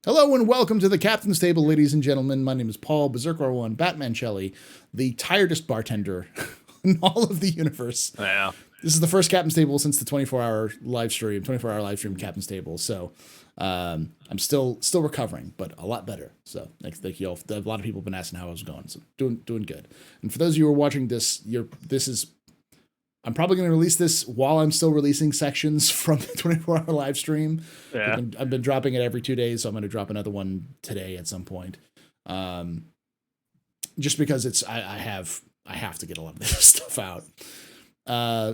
Hello and welcome to the Captain's Table, ladies and gentlemen. My name is Paul, Berserker1, Batman Shelley, the tiredest bartender in all of the universe. Yeah. This is the first Captain's Table since the 24-hour live stream Captain's Table. So I'm still recovering, but a lot better. So thank you all. A lot of people have been asking how I was going. So doing good. And for those of you who are watching this, I'm probably going to release this while I'm still releasing sections from the 24-hour live stream. Yeah. I've been dropping it every 2 days, so I'm going to drop another one today at some point. Just because I have to get a lot of this stuff out.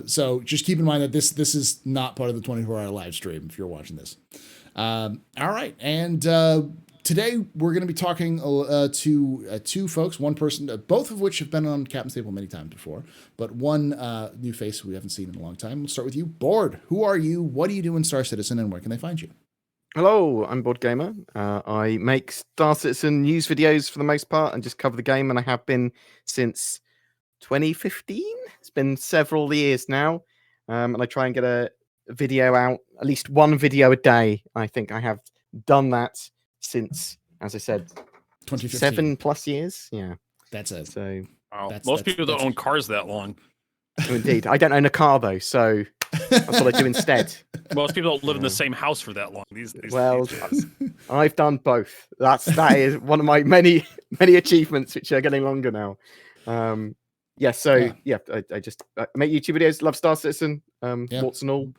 So just keep in mind that this is not part of the 24-hour live stream if you're watching this. All right, and today we're going to be talking to two folks, one person, both of which have been on Captain's Table many times before, but one new face we haven't seen in a long time. We'll start with you, Bored. Who are you? What do you do in Star Citizen, and where can they find you? Hello, I'm BoredGamer. I make Star Citizen news videos for the most part and just cover the game, and I have been since 2015. It's been several years now, and I try and get a video out, at least one video a day. I think I have done that since, as I said, 2015. 7+ years. Yeah, That's it. So most people don't own cars that long. Indeed, I don't own a car though, so that's what I do instead. Most people don't live in the same house for that long. These days. I've done both. That is one of my many achievements, which are getting longer now. I just make YouTube videos. Love Star Citizen, warts and all.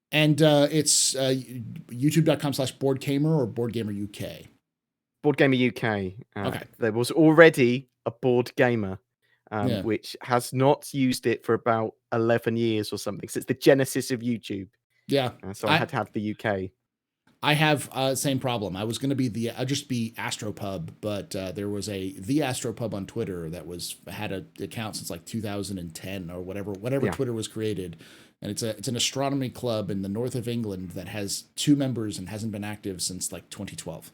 And it's youtube.com/BoredGamer or BoredGamer UK. BoredGamer UK. Okay. There was already a BoredGamer, which has not used it for about 11 years or something. So it's the genesis of YouTube. Yeah. So I had to have the UK. I have same problem. I was going to be I'll just be AstroPub, but there was a TheAstroPub on Twitter that had an account since like 2010 or whatever Twitter was created. And it's an astronomy club in the north of England that has 2 members and hasn't been active since like 2012.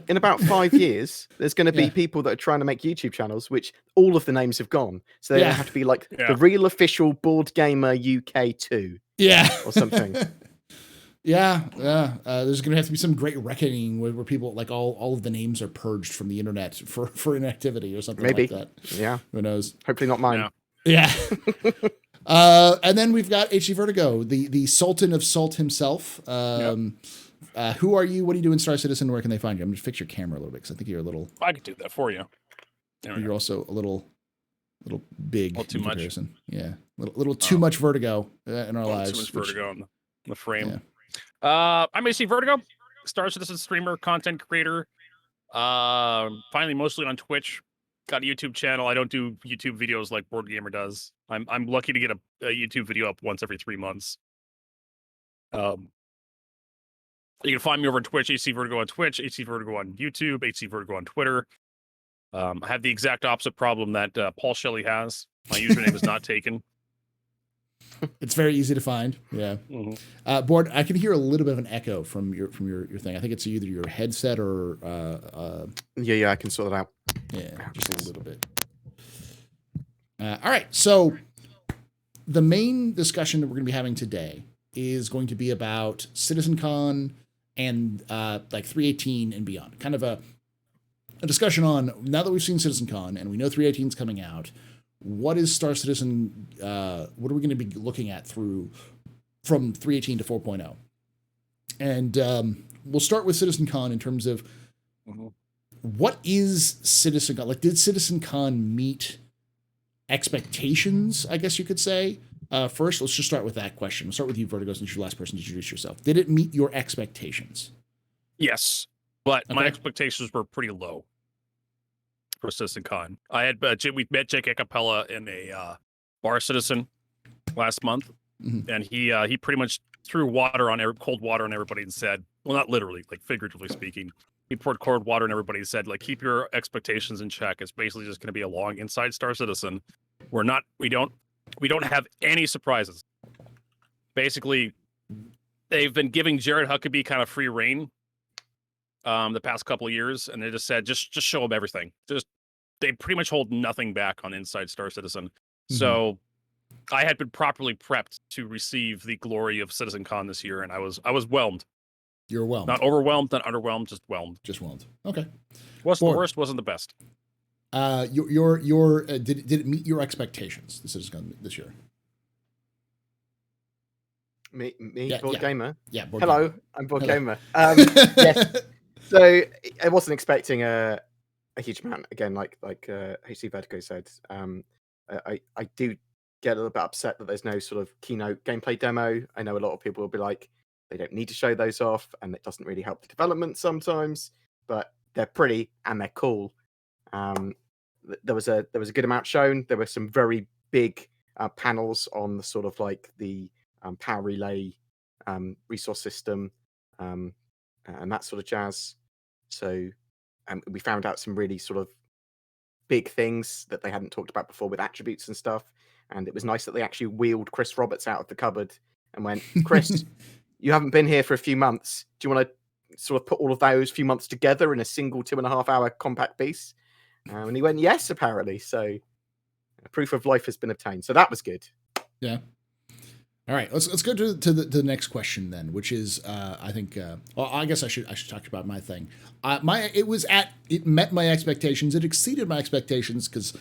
In about 5 years, there's going to be people that are trying to make YouTube channels, which all of the names have gone. So they have to be like the real official BoredGamer UK 2. Yeah. Or something. Yeah. There's going to have to be some great reckoning where people, like all of the names are purged from the internet for inactivity or something like that. Yeah. Who knows? Hopefully not mine. Yeah. And then we've got HCVertigo, the Sultan of Salt himself. Who are you? What do you do in Star Citizen? Where can they find you? I'm going to fix your camera a little bit because I think you're a little... I could do that for you. You're also a little big a little too in much. Comparison. Yeah. Little too much vertigo in our lives. Too much vertigo in the frame. Yeah. I'm HCVertigo, Star Citizen streamer, content creator. Finally, mostly on Twitch. Got a YouTube channel. I don't do YouTube videos like BoredGamer does. I'm lucky to get a YouTube video up once every 3 months. You can find me over on Twitch, HCVertigo on Twitch, HCVertigo on YouTube, HCVertigo on Twitter. I have the exact opposite problem that Paul Shelley has. My username is not taken. It's very easy to find. Yeah. Mm-hmm. Bored, I can hear a little bit of an echo from your thing. I think it's either your headset or I can sort it out. Yeah, just a little bit. All right. So the main discussion that we're going to be having today is going to be about CitizenCon and like 318 and beyond. Kind of a discussion on, now that we've seen CitizenCon and we know 318 is coming out, what is Star Citizen, what are we going to be looking at from 318 to 4.0? And we'll start with CitizenCon in terms of what is CitizenCon? Like, did CitizenCon meet expectations, I guess you could say? First, let's just start with that question. We'll start with you, Vertigo, since you're the last person to introduce yourself. Did it meet your expectations? Yes, but my expectations were pretty low for CitizenCon. I had we met Jake Acapella in a Bar Citizen last month, and he pretty much threw cold water on everybody and said, well, not literally, like figuratively speaking, he poured cold water on everybody and said, like, keep your expectations in check. It's basically just going to be a long inside Star Citizen. We don't have any surprises. Basically, they've been giving Jared Huckabee kind of free reign the past couple of years, and they just said, just show him everything. They pretty much hold nothing back on Inside Star Citizen. So I had been properly prepped to receive the glory of CitizenCon this year, and I was whelmed. You're whelmed. Not overwhelmed, not underwhelmed, just whelmed. Just whelmed. Okay. Wasn't the worst, wasn't the best. Did it meet your expectations? This year. Me, BoredGamer. Yeah. Hello, I'm BoredGamer. Yes. So I wasn't expecting a huge amount. Again, like HCVertigo said, I do get a little bit upset that there's no sort of keynote gameplay demo. I know a lot of people will be like, they don't need to show those off, and it doesn't really help the development sometimes. But they're pretty and they're cool. There was a good amount shown. There were some very big panels on the sort of like the power relay resource system and that sort of jazz. So we found out some really sort of big things that they hadn't talked about before with attributes and stuff. And it was nice that they actually wheeled Chris Roberts out of the cupboard and went, Chris, you haven't been here for a few months. Do you want to sort of put all of those few months together in a single 2.5 hour compact piece? And he went, yes, apparently. So proof of life has been obtained. So that was good. Yeah. All right, let's go to the next question then, which is I think well, I guess I should talk about my thing. It met my expectations. It exceeded my expectations because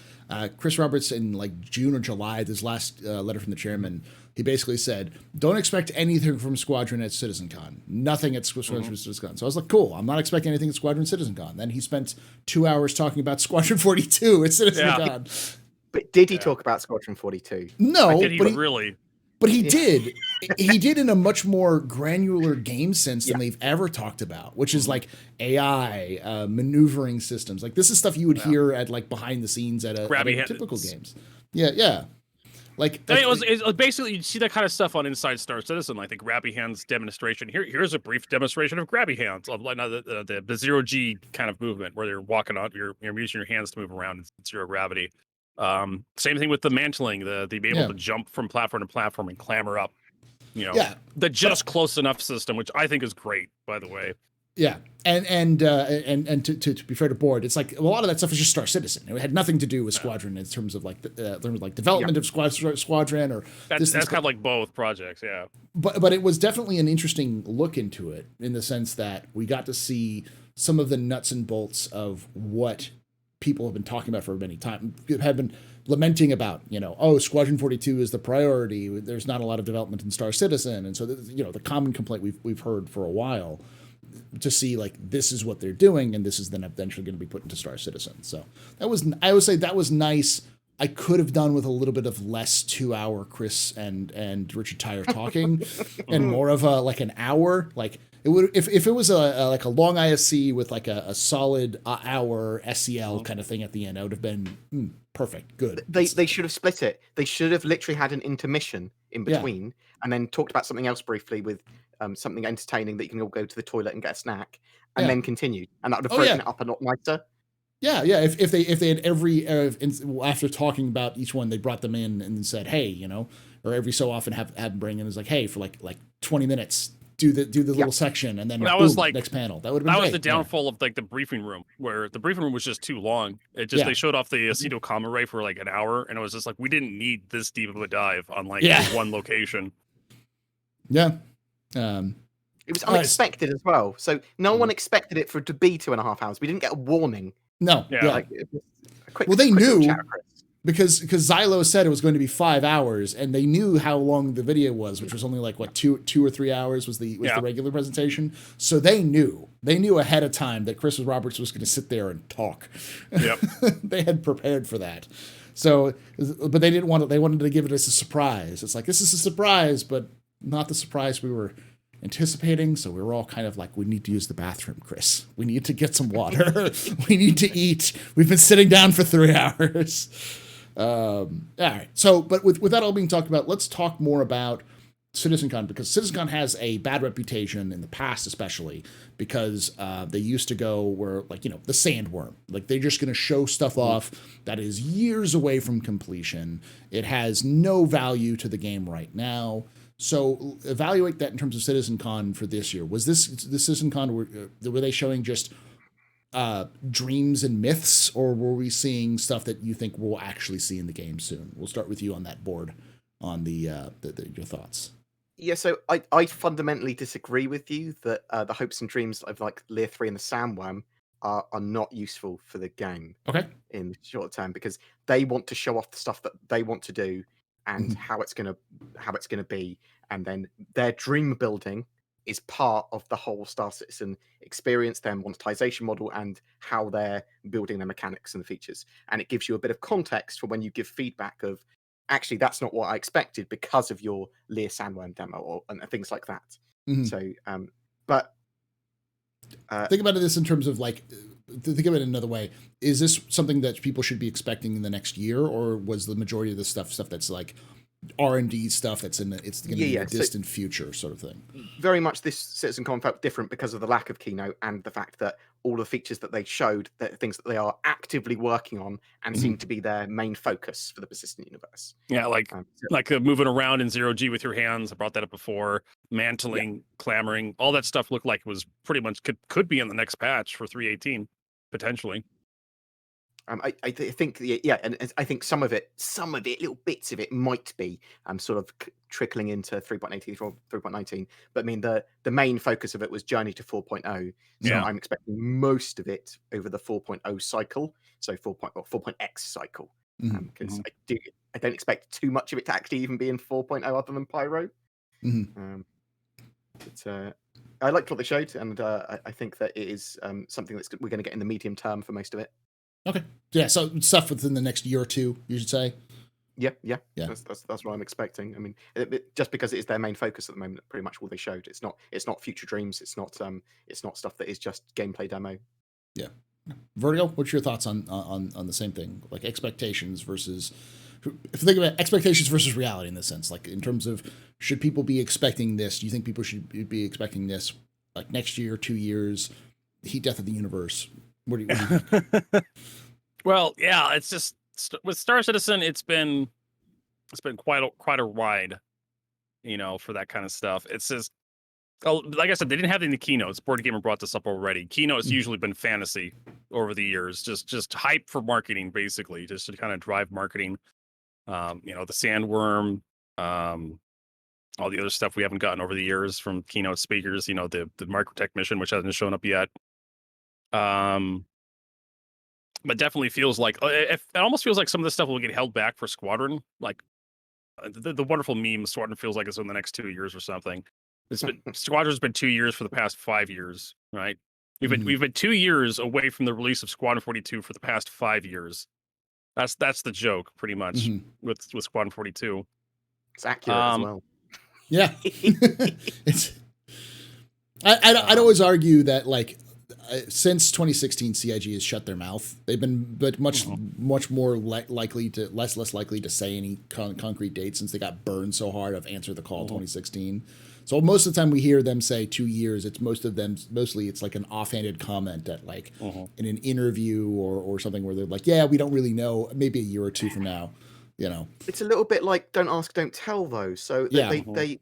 Chris Roberts in like June or July, this last letter from the chairman, he basically said, "Don't expect anything from Squadron at CitizenCon. Nothing at Squadron CitizenCon." So I was like, "Cool, I'm not expecting anything at Squadron CitizenCon." Then he spent 2 hours talking about Squadron 42 at CitizenCon. Yeah. But did he talk about Squadron 42? No, did he really? But he did. He did in a much more granular game sense than they've ever talked about, which is like AI, maneuvering systems. Like this is stuff you would hear at like behind the scenes at typical games. Yeah. Like I mean, it was basically you see that kind of stuff on Inside Star Citizen, like the grabby hands demonstration. Here's a brief demonstration of grabby hands, of like the zero G kind of movement where you're walking on, you're using your hands to move around in zero gravity. Same thing with the mantling, the be able to jump from platform to platform and clamber up, the just close enough system, which I think is great, by the way. Yeah, and to be fair to Board, it's like a lot of that stuff is just Star Citizen. It had nothing to do with Squadron in terms of like development of Squadron or that's kind of like both projects, yeah. But it was definitely an interesting look into it in the sense that we got to see some of the nuts and bolts of what people have been talking about for many time, have been lamenting about, Squadron 42 is the priority. There's not a lot of development in Star Citizen. And so, the common complaint we've heard for a while, to see like, this is what they're doing. And this is then eventually going to be put into Star Citizen. So I would say that was nice. I could have done with a little bit of less 2 hour Chris and Richard Tyre talking and more of an hour. Like it would, if it was a long ISC with like a solid hour SCL kind of thing at the end, I would have been perfect. Good. They should have split it. They should have literally had an intermission in between and then talked about something else briefly with something entertaining that you can all go to the toilet and get a snack and then continue. And that would have broken it up a lot nicer. Yeah. If they had every after talking about each one, they brought them in and said, hey, or every so often have them bring in, is like, hey, for like 20 minutes, do the little section, and then that was like next panel. That would have been that great. Was the downfall of like the briefing room, where the briefing room was just too long. It just they showed off the acetyl comma ray for like an hour, and it was just like we didn't need this deep of a dive on like one location. Yeah. It was unexpected as well. So no one expected it to be 2.5 hours. We didn't get a warning. No. Yeah. Like, they knew because Xylo said it was going to be 5 hours, and they knew how long the video was, which was only like what 2 or 3 hours was the regular presentation. So they knew ahead of time that Chris Roberts was going to sit there and talk. Yep. They had prepared for that. So, but they didn't want it. They wanted to give it as a surprise. It's like, this is a surprise, but not the surprise we were anticipating. So we were all kind of like, we need to use the bathroom, Chris. We need to get some water. We need to eat. We've been sitting down for 3 hours. All right. So, but with that all being talked about, let's talk more about CitizenCon, because CitizenCon has a bad reputation in the past, especially because they used to go where, like, the sandworm, like they're just going to show stuff off that is years away from completion. It has no value to the game right now. So evaluate that in terms of CitizenCon for this year. Was the CitizenCon, were they showing just dreams and myths, or were we seeing stuff that you think we'll actually see in the game soon? We'll start with you on that Board, on your thoughts. Yeah, so I fundamentally disagree with you that the hopes and dreams of like Layer 3 and the Sandworm are not useful for the game Okay. in the short term, because they want to show off the stuff that they want to do and Mhm. how it's gonna be, and then their dream building is part of the whole Star Citizen experience, their monetization model, and how they're building their mechanics and the features. And it gives you a bit of context for when you give feedback of, actually, that's not what I expected because of your Lear Sandworm demo and things like that. Mhm. So, but Think about this in terms of like, think of it another way. Is this something that people should be expecting in the next year, or was the majority of the stuff that's like R&D stuff it's going to be in the So distant future sort of thing? very much this CitizenCon felt different because of the lack of keynote and the fact that all the features that they showed, that things that they are actively working on and seem to be their main focus for the persistent universe. Yeah, like moving around in 0G with your hands. I brought that up before. Mantling, clamoring, all that stuff looked like it was pretty much could be in the next patch for 3.18 potentially. I think, and I think some of it, little bits of it might be sort of trickling into 3.18 or 3.19. But I mean, the main focus of it was Journey to 4.0. So Yeah. I'm expecting most of it over the 4.0 cycle, so 4.x cycle. Because I don't expect too much of it to actually even be in 4.0 other than Pyro. But I liked what they showed, and I think that it is something that we're going to get in the medium term for most of it. Okay. Yeah. So stuff within the next year or two, you should say. Yeah. That's what I'm expecting. I mean, just because it is their main focus at the moment, pretty much all they showed. It's not future dreams. It's not stuff that is just gameplay demo. Yeah. Vertigo, what's your thoughts on the same thing, like expectations versus, if you think about expectations versus reality in this sense, like in terms of, should people be expecting this? Do you think people should be expecting this like next year, 2 years, heat death of the universe? What do you think? Well, yeah, it's just with Star Citizen, it's been quite a ride, for that kind of stuff. It's just, like I said, they didn't have any keynotes. BoredGamer brought this up already. Keynotes usually been fantasy over the years, just hype for marketing, basically, just to kind of drive marketing. The sandworm, all the other stuff we haven't gotten over the years from keynote speakers. The microtech mission, which hasn't shown up yet. But definitely feels like it almost feels like some of this stuff will get held back for Squadron. Like the wonderful meme, Squadron feels like it's in the next 2 years or something. Squadron's been 2 years for the past 5 years, right? We've been 2 years away from the release of Squadron 42 for the past 5 years. That's the joke, pretty much, with Squadron 42. It's accurate as well. Yeah, it's. I'd always argue that, like, since 2016, CIG has shut their mouth. They've been much more less likely to say any concrete dates, since they got burned so hard of Answer the Call 2016. So most of the time we hear them say 2 years, it's mostly it's like an offhanded comment at like in an interview or something where they're like, yeah, we don't really know, maybe a year or two from now, It's a little bit like don't ask, don't tell, though. So they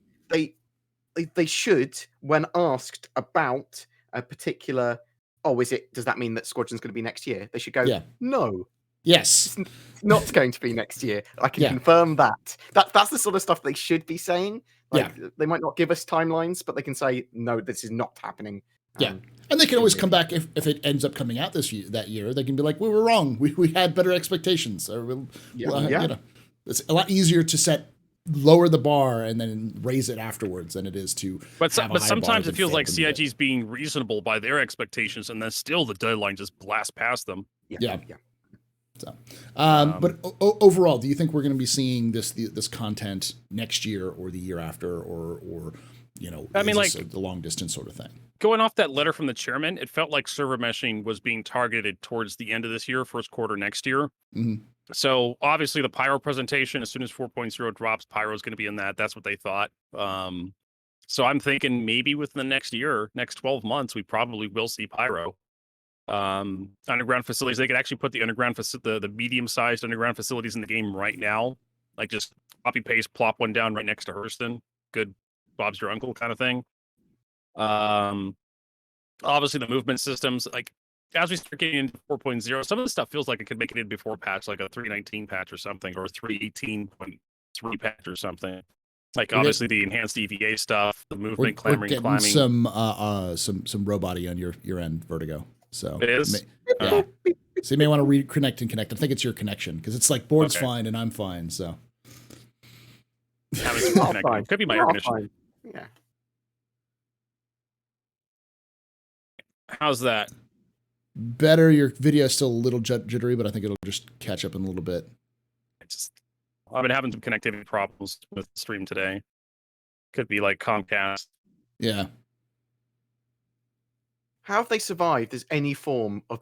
should, when asked about a particular, does that mean that Squadron's going to be next year? They should go, no. Yes. It's not going to be next year. I can confirm that. That's the sort of stuff they should be saying. Like, they might not give us timelines, but they can say, no, this is not happening. And they can always come back if it ends up coming out that year. They can be like, we were wrong. We had better expectations. Or it's a lot easier to lower the bar and then raise it afterwards than it is to. But sometimes it feels like CIG's being reasonable by their expectations, and then still the deadline just blasts past them. Yeah. So, but overall, do you think we're going to be seeing this content next year or the year after, or I mean, like the long distance sort of thing? Going off that letter from the chairman, it felt like server meshing was being targeted towards the end of this year, first quarter next year. So obviously the Pyro presentation, as soon as 4.0 drops, Pyro is going to be in that. That's what they thought. So I'm thinking maybe within the next 12 months, we probably will see Pyro. Underground facilities, they could actually put the underground the medium-sized underground facilities in the game right now, like just copy paste, plop one down right next to Hurston. Good, Bob's your uncle kind of thing. Obviously the movement systems, like as we start getting into 4.0, some of the stuff feels like it could make it in before patch, like a 3.19 patch or something, or a 3.18.3 patch or something. Like obviously the enhanced EVA stuff, the movement, we're clambering, getting climbing. some robot-y on your end, Vertigo. So It is? yeah. So you may want to reconnect and connect. I think it's your connection because it's like board's Okay. fine and I'm fine. So Having some connecting. It could be my air conditioning. Yeah. How's that? better. Your video is still a little jittery, but I think it'll just catch up in a little bit. I've been having some connectivity problems with the stream today. Could be like Comcast. Yeah. How have they survived as any form of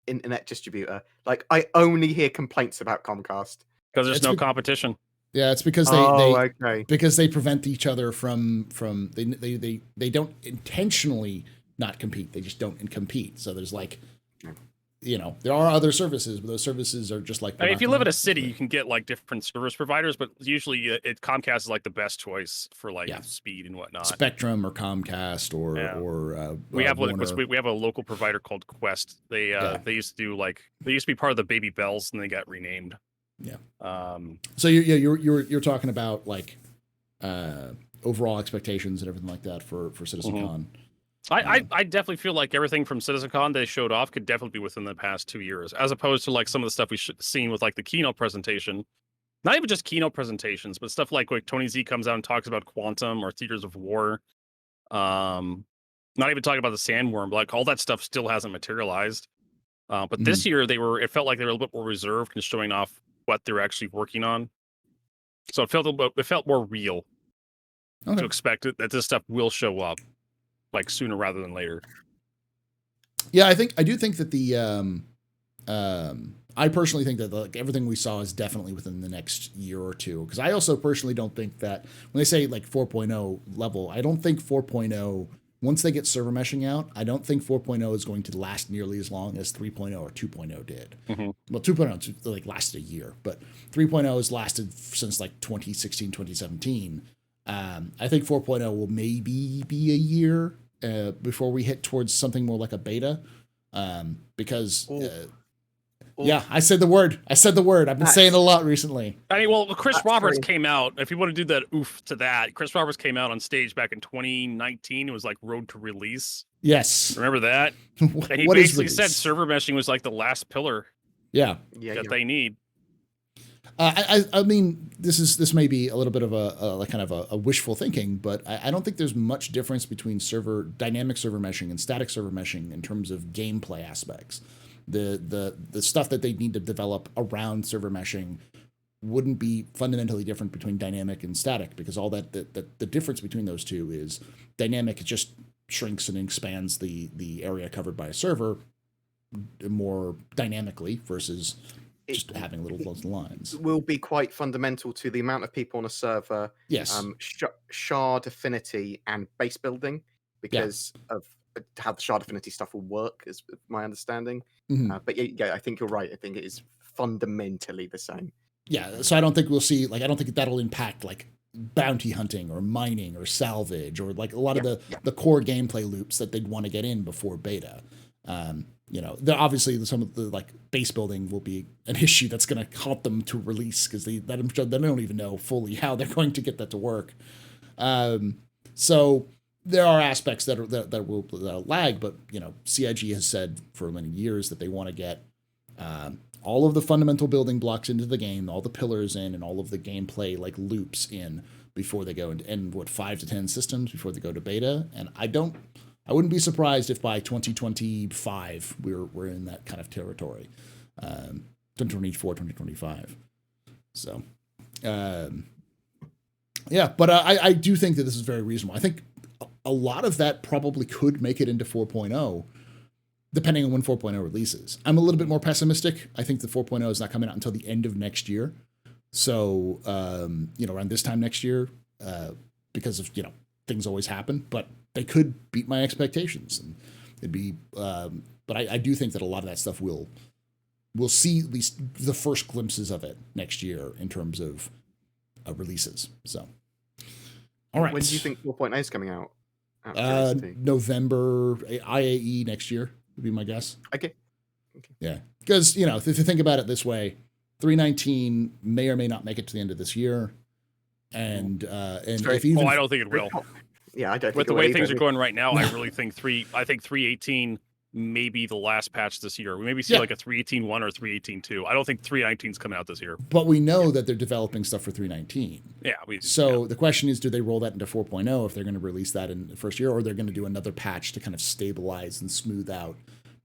internet distributor? Like, I only hear complaints about Comcast. Because there's no competition. Yeah, it's because they prevent each other from they don't intentionally not compete. They just don't compete. So there's like, there are other services, but those services are just like. I mean, if you live in a city, you can get like different service providers, but usually Comcast is like the best choice for like speed and whatnot. Spectrum or Comcast or we have we have a local provider called Quest. They used to be part of the Baby Bells and they got renamed. Yeah. So you're talking about like overall expectations and everything like that for CitizenCon. I definitely feel like everything from CitizenCon they showed off could definitely be within the past 2 years, as opposed to like some of the stuff we've seen with like the keynote presentation. Not even just keynote presentations, but stuff like Tony Z comes out and talks about Quantum or Theaters of War. Not even talking about the Sandworm, but like all that stuff still hasn't materialized. But this year it felt like they were a little bit more reserved and showing off what they're actually working on. So it felt more real to expect that this stuff will show up like sooner rather than later. Yeah, I do think that I personally think that like everything we saw is definitely within the next year or two. Because I also personally don't think that when they say like 4.0 level, I don't think 4.0, once they get server meshing out, I don't think 4.0 is going to last nearly as long as 3.0 or 2.0 did. Well, 2.0 like lasted a year, but 3.0 has lasted since like 2016, 2017. I think 4.0 will maybe be a year before we hit towards something more like a beta, because yeah, I said the word. I've been saying it a lot recently. I mean, well, Chris Roberts came out. If you want to do that oof to that, Chris Roberts came out on stage back in 2019. It was like Road to Release. Yes. Remember that? And he basically said server meshing was like the last pillar that they need. I mean, this may be a little bit of a kind of a wishful thinking, but I don't think there's much difference between dynamic server meshing and static server meshing in terms of gameplay aspects. The stuff that they need to develop around server meshing wouldn't be fundamentally different between dynamic and static, because all that the difference between those two is dynamic, it just shrinks and expands the area covered by a server more dynamically versus just having little lines. Will be quite fundamental to the amount of people on a server. Yes. Shard affinity and base building, because of how the shard affinity stuff will work, is my understanding. But I think you're right. I think it is fundamentally the same. Yeah. So I don't think we'll see, like, I don't think that'll impact like bounty hunting or mining or salvage or like a lot of the core gameplay loops that they'd want to get in before beta. Obviously some of the like base building will be an issue that's going to haunt them to release, because they don't even know fully how they're going to get that to work. So there are aspects that will lag, but CIG has said for many years that they want to get all of the fundamental building blocks into the game, all the pillars in, and all of the gameplay like loops in before they go and 5 to 10 systems before they go to beta. And I wouldn't be surprised if by 2025 we're in that kind of territory. 2024, 2025. So, but I do think that this is very reasonable. I think a lot of that probably could make it into 4.0, depending on when 4.0 releases. I'm a little bit more pessimistic. I think the 4.0 is not coming out until the end of next year. So, around this time next year, because of, things always happen, but they could beat my expectations, and it'd be, but I do think that a lot of that stuff we'll see at least the first glimpses of it next year in terms of releases. So, all right. When do you think 4.0 is coming out? November, IAE next year would be my guess. Okay. Yeah, because if you think about it this way, 3.19 may or may not make it to the end of this year. And very- if even I don't think it will. Yeah, I don't think With the it way will things either. are going right now, I really think 3.18 may be the last patch this year. We maybe see like a 3.18.1 or 3.18.2. I don't think 3.19 is coming out this year. but we know that they're developing stuff for 3.19. Yeah. So the question is, do they roll that into 4.0 if they're going to release that in the first year, or they're going to do another patch to kind of stabilize and smooth out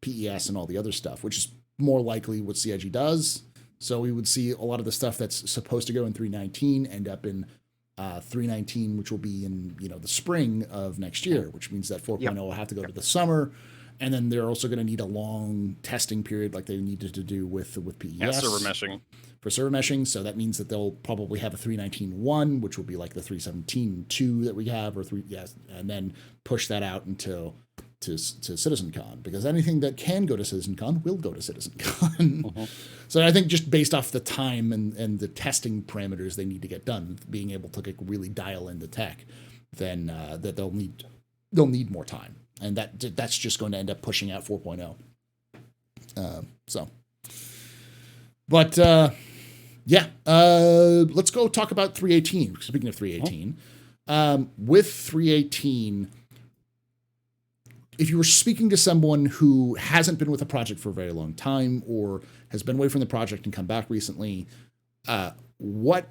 PES and all the other stuff, which is more likely what CIG does. So we would see a lot of the stuff that's supposed to go in 3.19 end up in 3.19, which will be in the spring of next year, which means that 4.0 will have to go to the summer. And then they're also going to need a long testing period like they needed to do with PES. Yeah, server meshing. For server meshing. So that means that they'll probably have a 3.19.1, which will be like the 3.17.2 that we have, and then push that out until to CitizenCon, because anything that can go to CitizenCon will go to CitizenCon. So I think just based off the time and the testing parameters they need to get done, being able to really dial in the tech, then that they'll need more time. And that's just going to end up pushing out 4.0. Let's go talk about 3.18. Speaking of 3.18, with 3.18, if you were speaking to someone who hasn't been with a project for a very long time or has been away from the project and come back recently, what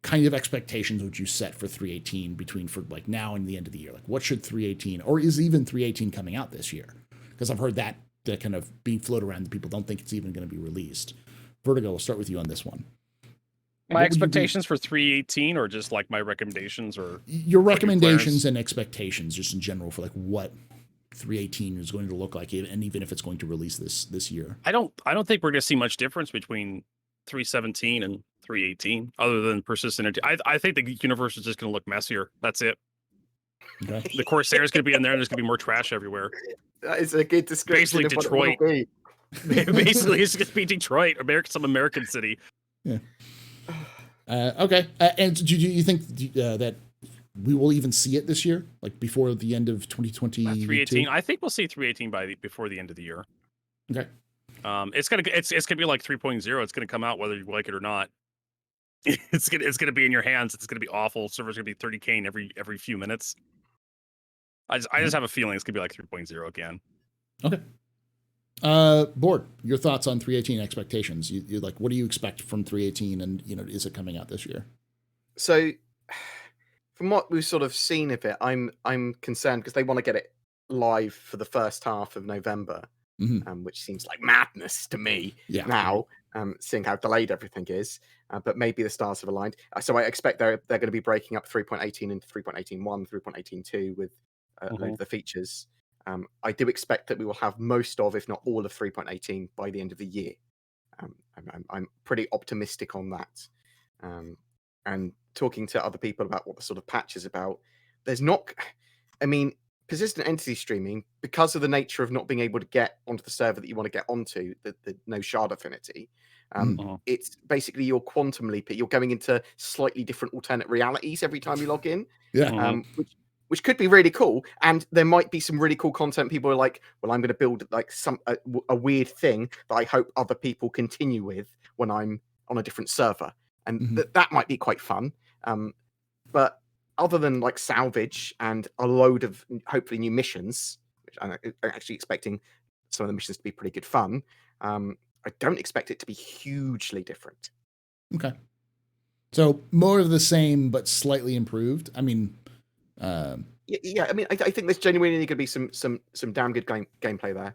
kind of expectations would you set for 3.18 for like now and the end of the year? Like, what should 3.18, or is even 3.18 coming out this year? Because I've heard that kind of being floated around, that people don't think it's even going to be released. Vertigo, we'll start with you on this one. My expectations for 3.18, or just like my recommendations, or your recommendations and expectations just in general for like what 3.18 is going to look like, and even if it's going to release this year. I don't think we're going to see much difference between 3.17 and 3.18, other than persistent. I think the universe is just going to look messier. That's it. Okay. The Corsair is going to be in there, and there's going to be more trash everywhere. That is a good description. Basically, Detroit. Basically, it's going to be Detroit, some American city. Yeah. Okay. And do you think that we will even see it this year, like before the end of 2020? 3.18. I think we'll see 3.18 before the end of the year. Okay. It's gonna be like 3.0. It's gonna come out whether you like it or not. It's gonna be in your hands. It's gonna be awful. Server's gonna be 30K in every few minutes. I just have a feeling it's gonna be like 3.0 again. Okay. Board, your thoughts on 3.18 expectations? You like, what do you expect from 3.18, and is it coming out this year? So, from what we've sort of seen of it, I'm concerned because they want to get it live for the first half of November, which seems like madness to me now, seeing how delayed everything is. But maybe the stars have aligned. So I expect they're going to be breaking up 3.18 into 3.18.1, 3.18.2 with a load of the features. I do expect that we will have most of, if not all of 3.18 by the end of the year. I'm pretty optimistic on that. And talking to other people about what the sort of patch is about, there's not, persistent entity streaming, because of the nature of not being able to get onto the server that you want to get onto, the no shard affinity, it's basically your quantum leap. You're going into slightly different alternate realities every time you log in. Which could be really cool, and there might be some really cool content. People are like, well, I'm going to build like a weird thing that I hope other people continue with when I'm on a different server, and that might be quite fun. But other than like salvage and a load of hopefully new missions, which I'm actually expecting some of the missions to be pretty good fun, I don't expect it to be hugely different. Okay. So more of the same, but slightly improved. I think there's genuinely going to be some damn good gameplay there,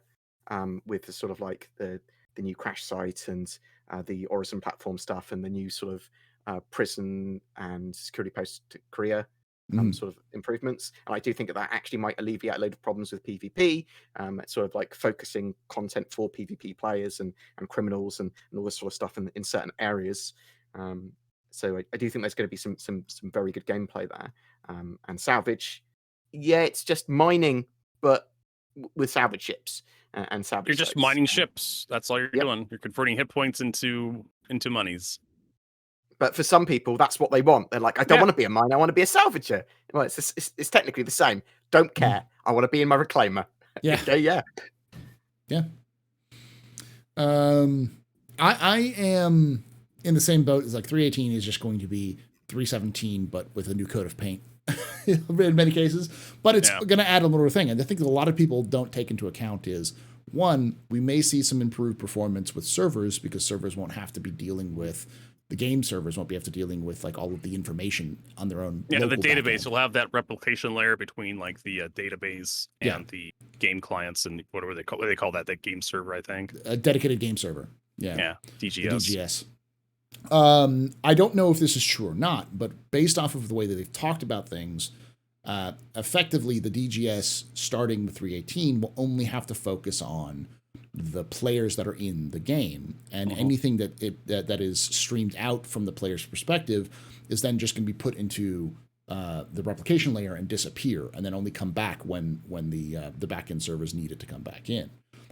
with the sort of like the new crash site and the Horizon platform stuff and the new sort of prison and security post Korea sort of improvements. And I do think that actually might alleviate a load of problems with PvP, sort of like focusing content for PvP players and criminals and all this sort of stuff in certain areas. So I do think there's going to be some very good gameplay there. And salvage, it's just mining, but with salvage ships and salvage. You're just mining ships. That's all you're doing. You're converting hit points into monies. But for some people, that's what they want. They're like, I don't want to be a miner. I want to be a salvager. Well, it's technically the same. Don't care. I want to be in my reclaimer. Yeah. Okay, yeah. I am in the same boat as like 3.18 is just going to be 317, but with a new coat of paint in many cases. But it's going to add a little thing. And I think that a lot of people don't take into account is, one, we may see some improved performance with servers because servers won't have to be dealing with the game servers won't be have to dealing with like all of the information on their own. Yeah, the database backend. will have that replication layer between like the database and the game clients and what do they call that? That game server, I think. A dedicated game server. Yeah. DGS. I don't know if this is true or not, but based off of the way that they've talked about things, effectively the DGS starting with 3.18 will only have to focus on the players that are in the game, and anything that is streamed out from the player's perspective is then just going to be put into the replication layer and disappear, and then only come back when the backend servers need it to come back in.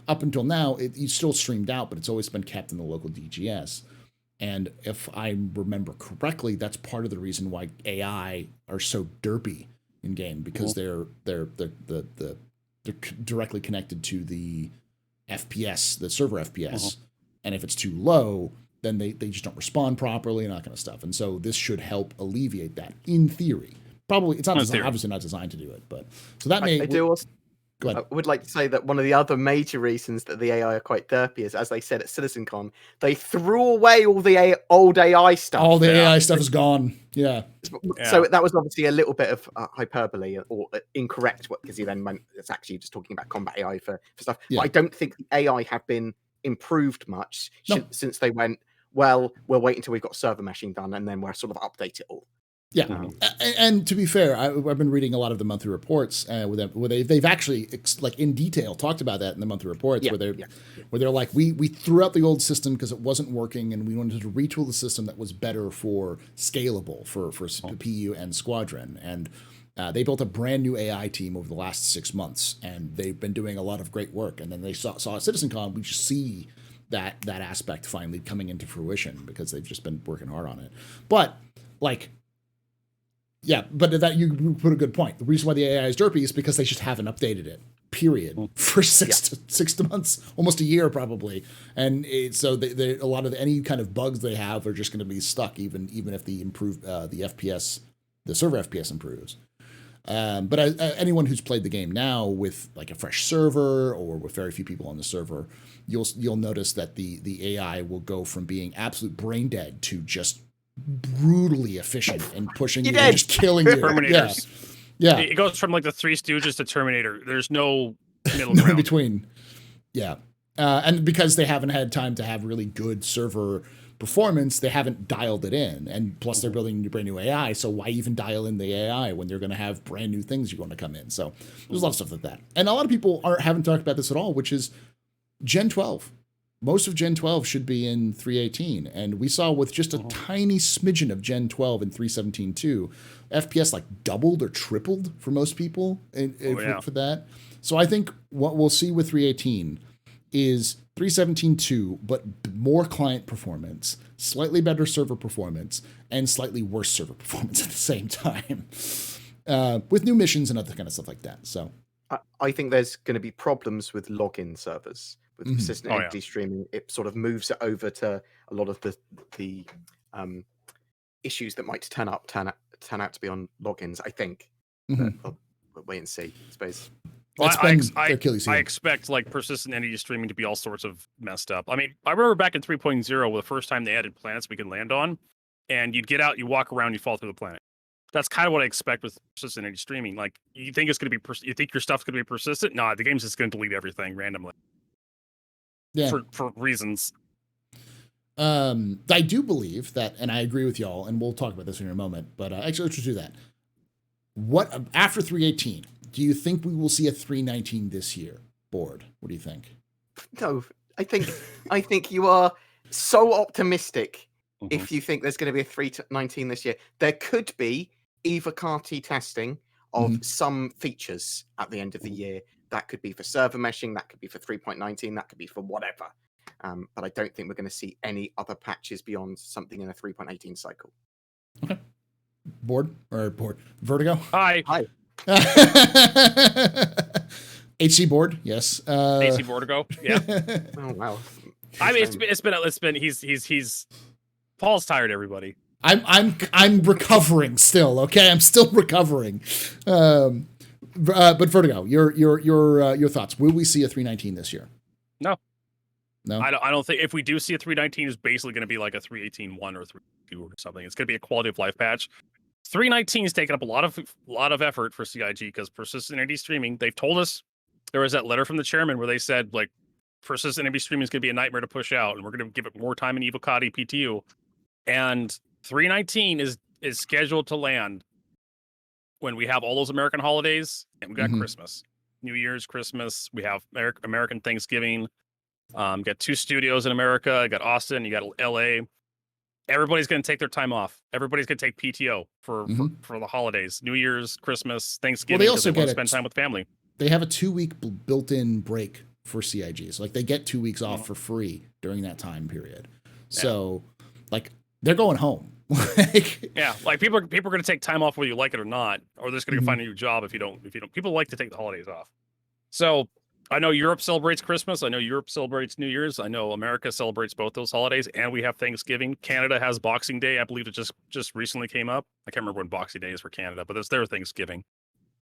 Up until now, it's still streamed out, but it's always been kept in the local DGS. And if I remember correctly, that's part of the reason why AI are so derpy in game, because they're directly connected to the FPS, the server FPS, and if it's too low, then they just don't respond properly and that kind of stuff. And so this should help alleviate that in theory. Probably it's not obviously not designed to do it, but so that may. Go ahead. I would like to say that one of the other major reasons that the AI are quite derpy is, as they said at CitizenCon, they threw away all the old AI stuff. All the AI stuff is gone. Yeah. So that was obviously a little bit of hyperbole or incorrect, because he then meant it's actually just talking about combat AI for stuff. Yeah. But I don't think the AI have been improved much since they went, well, we'll wait until we've got server meshing done and then we'll sort of update it all. Yeah, and to be fair, I've been reading a lot of the monthly reports where they've actually like in detail talked about that in the monthly reports, where they're like, we threw out the old system because it wasn't working, and we wanted to retool the system that was better for scalable for PU and Squadron, and they built a brand new AI team over the last 6 months, and they've been doing a lot of great work. And then they saw at CitizenCon, we just see that aspect finally coming into fruition because they've just been working hard on it, but like. Yeah, but that you put a good point. The reason why the AI is derpy is because they just haven't updated it. Period. For six months, almost a year probably, and so they a lot of any kind of bugs they have are just going to be stuck, even if the FPS, the server FPS improves. But anyone who's played the game now with like a fresh server or with very few people on the server, you'll notice that the AI will go from being absolute brain dead to just brutally efficient and pushing you and just killing you. Terminators. Yeah. It goes from like the Three Stooges to Terminator. There's no middle in ground. between. Yeah. And because they haven't had time to have really good server performance, they haven't dialed it in. And plus they're building a brand new AI. So why even dial in the AI when they're going to have brand new things you're going to come in? So there's a lot of stuff like that. And a lot of people haven't talked about this at all, which is Gen 12. Most of Gen 12 should be in 3.18, and we saw with just a tiny smidgen of Gen 12 in 3.17.2, FPS like doubled or tripled for most people for that. So I think what we'll see with 3.18 is 3.17.2, but more client performance, slightly better server performance, and slightly worse server performance at the same time, with new missions and other kind of stuff like that. So I think there's going to be problems with login servers. With persistent entity streaming, it sort of moves it over to a lot of the issues that might turn out to be on logins. I think. But we'll wait and see. I suppose. Well, I expect like persistent entity streaming to be all sorts of messed up. I mean, I remember back in 3.0, the first time they added planets we could land on, and you'd get out, you walk around, you fall through the planet. That's kind of what I expect with persistent entity streaming. Like, you think it's going to be, you think your stuff's going to be persistent? Nah, the game's just going to delete everything randomly. Yeah. For reasons. I do believe that, and I agree with y'all, and we'll talk about this in a moment, but actually let's just do that. What after 3.18, do you think we will see a 3.19 this year? Board. What do you think? No, I think you are so optimistic if you think there's going to be a 3.19 this year. There could be EVA CAR-T testing of some features at the end of the year. That could be for server meshing, that could be for 3.19, that could be for whatever. But I don't think we're going to see any other patches beyond something in a 3.18 cycle. Okay. Board. Vertigo? Hi. HC board, yes. HC Vertigo, yeah. Oh wow. I mean, it's been he's Paul's tired everybody. I'm recovering still. Okay, I'm still recovering. But Vertigo, your thoughts? Will we see a 319 this year? No. No, I don't think if we do see a 319, it's basically going to be like a 318.1 or 3.2 or something. It's going to be a quality of life patch. 319 is taking up a lot of effort for CIG because persistent NAD streaming. They've told us there was that letter from the chairman where they said like persistent NAD streaming is going to be a nightmare to push out, and we're going to give it more time in Evocati PTU. And 319 is scheduled to land when we have all those American holidays and we got Christmas, New Year's, Christmas. We have American Thanksgiving. Got 2 studios in America. You got Austin, you got LA. Everybody's going to take their time off. Everybody's going to take PTO for the holidays, New Year's, Christmas, Thanksgiving. Well, they also want to spend time with family. They have a 2-week built-in break for CIGs. Like they get 2 weeks off for free during that time period. So, like they're going home. Like people are going to take time off whether you like it or not, or they're just going to find a new job if you don't. People like to take the holidays off. So I know Europe celebrates Christmas. I know Europe celebrates New Year's. I know America celebrates both those holidays, and we have Thanksgiving. Canada has Boxing Day. I believe it just recently came up. I can't remember when Boxing Day is for Canada, but it's their Thanksgiving.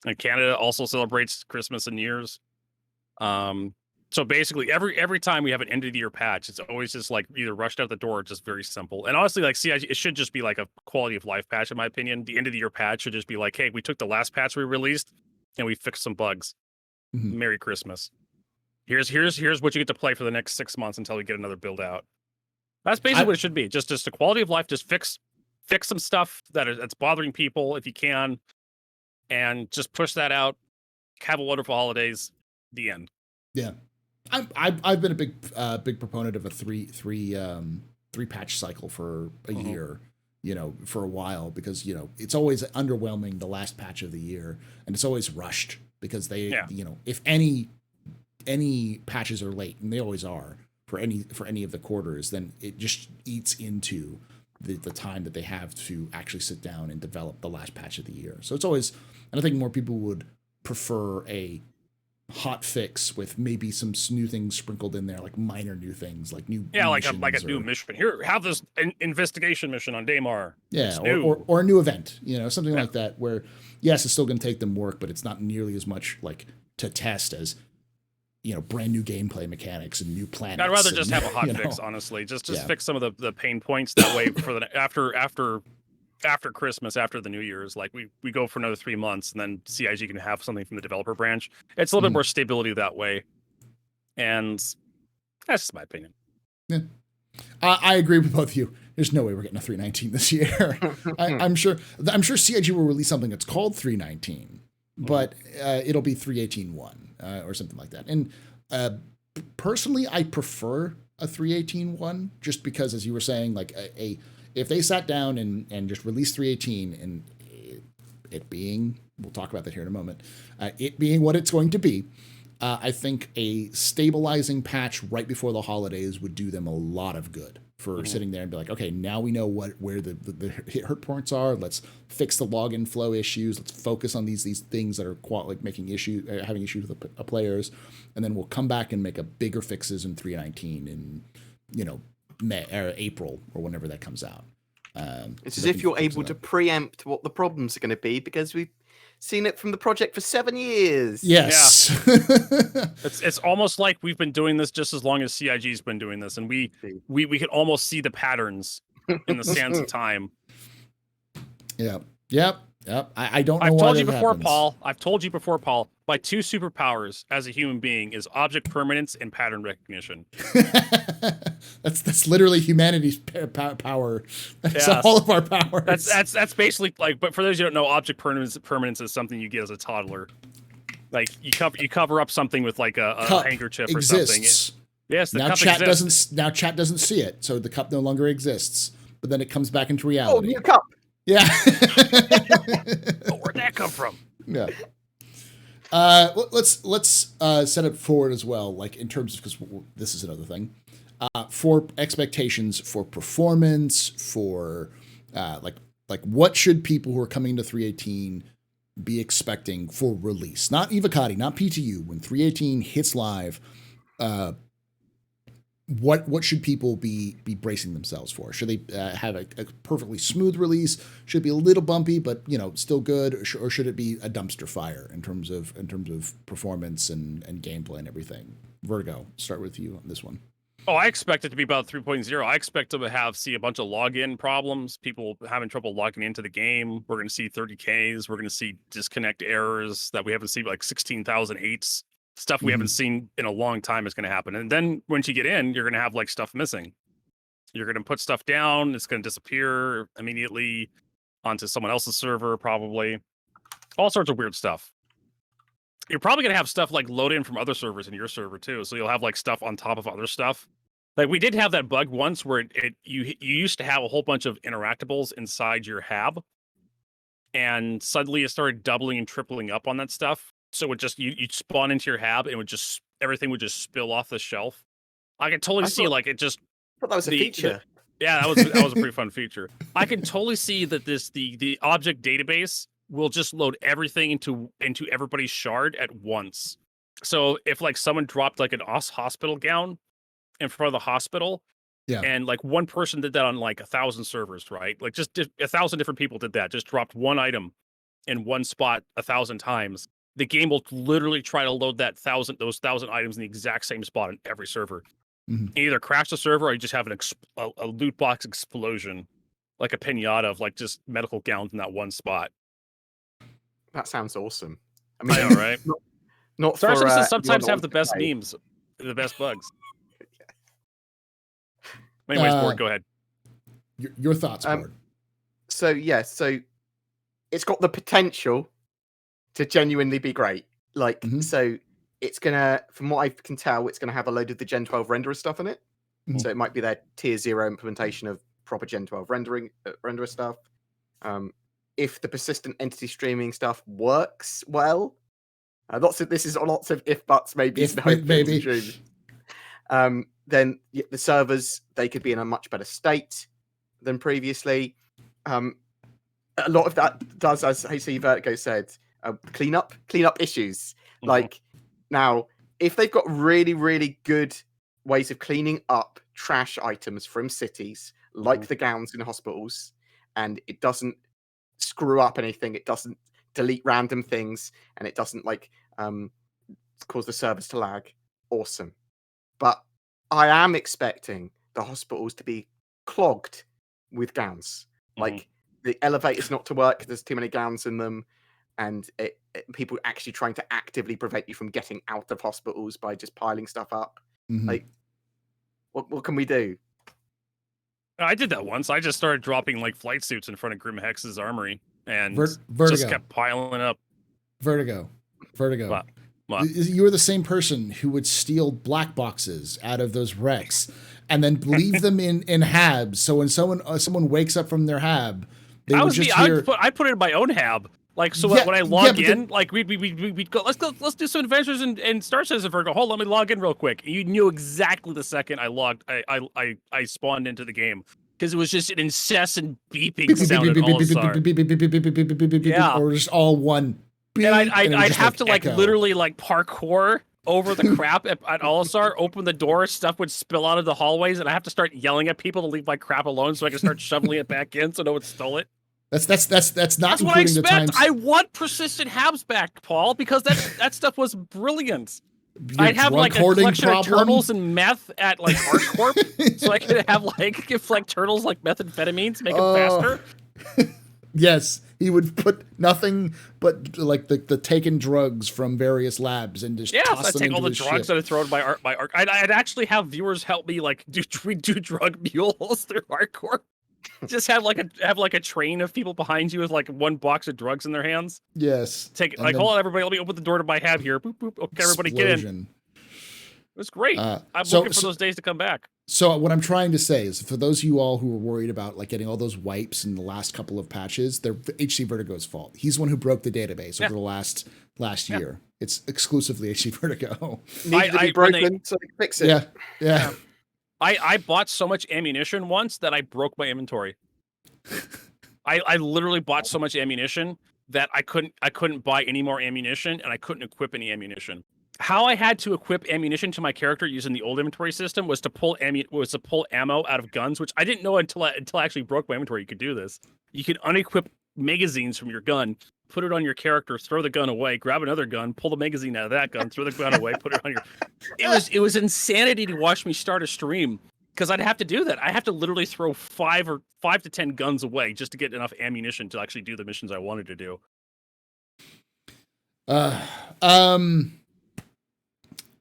And Canada also celebrates Christmas and New Year's. So basically, every time we have an end of the year patch, it's always just like either rushed out the door or just very simple. And honestly, like CIG, it should just be like a quality of life patch, in my opinion. The end of the year patch should just be like, hey, we took the last patch we released and we fixed some bugs. Merry Christmas. Here's what you get to play for the next 6 months until we get another build out. That's basically what it should be. Just a quality of life. Just fix some stuff that's bothering people if you can, and just push that out. Have a wonderful holidays. The end. Yeah, I've been a big proponent of a three patch cycle for a year. For a while, because it's always underwhelming the last patch of the year, and it's always rushed because they if any patches are late, and they always are for any of the quarters, then it just eats into the time that they have to actually sit down and develop the last patch of the year. So it's always, and I think more people would prefer a hot fix with maybe some new things sprinkled in there, like minor new things, like new like a new mission. Here, have this investigation mission on Daymar. Yeah, or a new event, something like that. Where yes, it's still going to take them work, but it's not nearly as much like to test as brand new gameplay mechanics and new planets. I'd rather just have a hot fix, honestly. Just fix some of the pain points that way for the after Christmas, after the New Year's, like we go for another 3 months, and then CIG can have something from the developer branch. It's a little bit more stability that way, and that's just my opinion. Yeah, I agree with both of you. There's no way we're getting a 319 this year. I'm sure CIG will release something that's called 319, but it'll be 318.1 or something like that. And personally, I prefer a 318.1 just because, as you were saying, like if they sat down and just released 318 and it being, we'll talk about that here in a moment, it being what it's going to be, I think a stabilizing patch right before the holidays would do them a lot of good for sitting there and be like, okay, now we know where the hurt points are. Let's fix the login flow issues. Let's focus on these things that are making having issues with the players, and then we'll come back and make a bigger fixes in 319 in May or April or whenever that comes out. It's as if you're able to preempt what the problems are going to be because we've seen it from the project for 7 years. Yes. Yeah. It's almost like we've been doing this just as long as CIG's been doing this, and we can almost see the patterns in the sands of time. Yeah. Yep. I don't know. I've told you before, Paul. I've told you before, Paul. My 2 superpowers as a human being is object permanence and pattern recognition. That's literally humanity's power. That's all of our powers. That's basically like. But for those who don't know, object permanence is something you get as a toddler. Like you cover up something with like a handkerchief or something. Yes, the cup exists. Chat doesn't see it, so the cup no longer exists. But then it comes back into reality. Oh, new cup. Yeah. Where'd that come from? Yeah. Let's set it forward as well, like in terms of, because this is another thing, for expectations for performance, for like what should people who are coming to 318 be expecting for release? Not Evocati, not PTU. When 318 hits live, what should people be bracing themselves for? Should they have a perfectly smooth release? Should it be a little bumpy, but still good, or should it be a dumpster fire in terms of performance and gameplay and everything? Vertigo, start with you on this one. Oh, I expect it to be about 3.0. I expect to see a bunch of login problems, people having trouble logging into the game. We're going to see 30Ks. We're going to see disconnect errors that we haven't seen, like 16,008s. Stuff we haven't seen in a long time is going to happen. And then once you get in, you're going to have like stuff missing. You're going to put stuff down. It's going to disappear immediately onto someone else's server, probably. All sorts of weird stuff. You're probably going to have stuff like load in from other servers in your server too. So you'll have like stuff on top of other stuff. Like we did have that bug once where you used to have a whole bunch of interactables inside your hab. And suddenly it started doubling and tripling up on that stuff. So it just you'd spawn into your hab and everything would just spill off the shelf. I could totally see like it just. I thought that was a feature. Yeah, that was a pretty fun feature. I can totally see that the object database will just load everything into everybody's shard at once. So if like someone dropped like an hospital gown in front of the hospital, and like one person did that on like 1,000 servers, right? Like just 1,000 different people did that. Just dropped one item in one spot 1,000 times. The game will literally try to load those 1,000 items in the exact same spot on every server. Either crash the server or you just have a loot box explosion, like a pinata of like just medical gowns in that one spot. That sounds awesome. I mean, I know, right? Not Star Citizen for, sometimes have the best memes, the best bugs. Anyways, Board, go ahead. Your thoughts, Board. So it's got the potential to genuinely be great. Like, so it's gonna, from what I can tell, it's gonna have a load of the Gen 12 renderer stuff in it. So it might be their tier 0 implementation of proper Gen 12 renderer stuff. If the persistent entity streaming stuff works well, this is lots of if buts, maybe. Then the servers, they could be in a much better state than previously. A lot of that does, as HCVertigo said, clean up issues. Like now, if they've got really, really good ways of cleaning up trash items from cities, like the gowns in hospitals, and it doesn't screw up anything, it doesn't delete random things, and it doesn't like cause the servers to lag, awesome. But I am expecting the hospitals to be clogged with gowns. Like the elevators not to work, there's too many gowns in them, and people actually trying to actively prevent you from getting out of hospitals by just piling stuff up. Like, what can we do? I did that once. I just started dropping like flight suits in front of Grim Hex's armory and Vertigo. just kept piling up. Vertigo. What? You were the same person who would steal black boxes out of those wrecks and then leave them in habs. So when someone wakes up from their hab, they would just hear. I put it in my own hab. Like, so when I log in, like we'd go, let's do some adventures in Star Citizen Vertigo. Hold on, let me log in real quick. You knew exactly the second I spawned into the game because it was just an incessant beeping sound at all. Yeah, or just all one. And I'd have to like literally like parkour over the crap at All-Star, open the door, stuff would spill out of the hallways, and I have to start yelling at people to leave my crap alone so I can start shoveling it back in so no one stole it. That's not That's what I expect. I want persistent habs back, Paul, because that stuff was brilliant. I'd have like a collection of turtles and meth at like ArtCorp, so I could have like give like turtles like methamphetamines to make them faster. Yes, he would put nothing but like the taken drugs from various labs and just toss them I'd take all the ship. drugs that are thrown by art. I'd actually have viewers help me like do drug mules through ArtCorp. Just have like a train of people behind you with like one box of drugs in their hands. Yes. Take it. Like, hold on, everybody. Let me open the door to my hab here. Boop, boop. Okay, everybody get in. It was great. I'm looking for those days to come back. So what I'm trying to say is, for those of you all who were worried about like getting all those wipes in the last couple of patches, they're HCVertigo's fault. He's the one who broke the database over the last year. It's exclusively HCVertigo. Needs to be broken so they can fix it. Yeah. I bought so much ammunition once that I broke my inventory. I literally bought so much ammunition that I couldn't buy any more ammunition, and I couldn't equip any ammunition. how I had to equip ammunition to my character using the old inventory system was to pull ammo out of guns, which I didn't know until I actually broke my inventory. You could do this. You could unequip magazines from your gun, put it on your character, throw the gun away, grab another gun, pull the magazine out of that gun, throw the gun away, put it on your. It was insanity to watch me start a stream because I'd have to do that. I have to literally throw 5 to 10 guns away just to get enough ammunition to actually do the missions I wanted to do.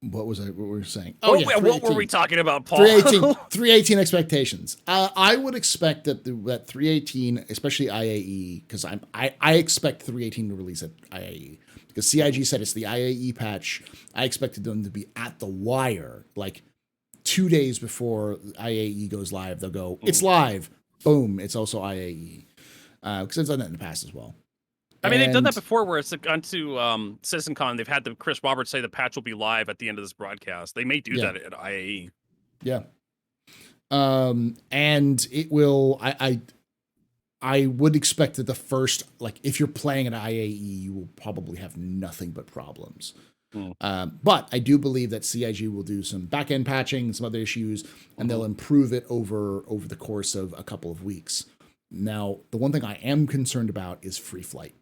What was what were we saying? What were we talking about, Paul? 318 expectations. I would expect that that 318, especially IAE, because I expect 318 to release at IAE because CIG said it's the IAE patch. I expected them to be at the wire, like 2 days before IAE goes live. They'll go, it's live. Boom, it's also IAE. Because it's done that in the past as well. I mean, they've done that before where it's gone to CitizenCon. They've had Chris Roberts say the patch will be live at the end of this broadcast. They may do that at IAE. Yeah. And it will, I would expect that the first, like, if you're playing at IAE, you will probably have nothing but problems. But I do believe that CIG will do some back-end patching, some other issues, and they'll improve it over the course of a couple of weeks. Now, the one thing I am concerned about is free flight.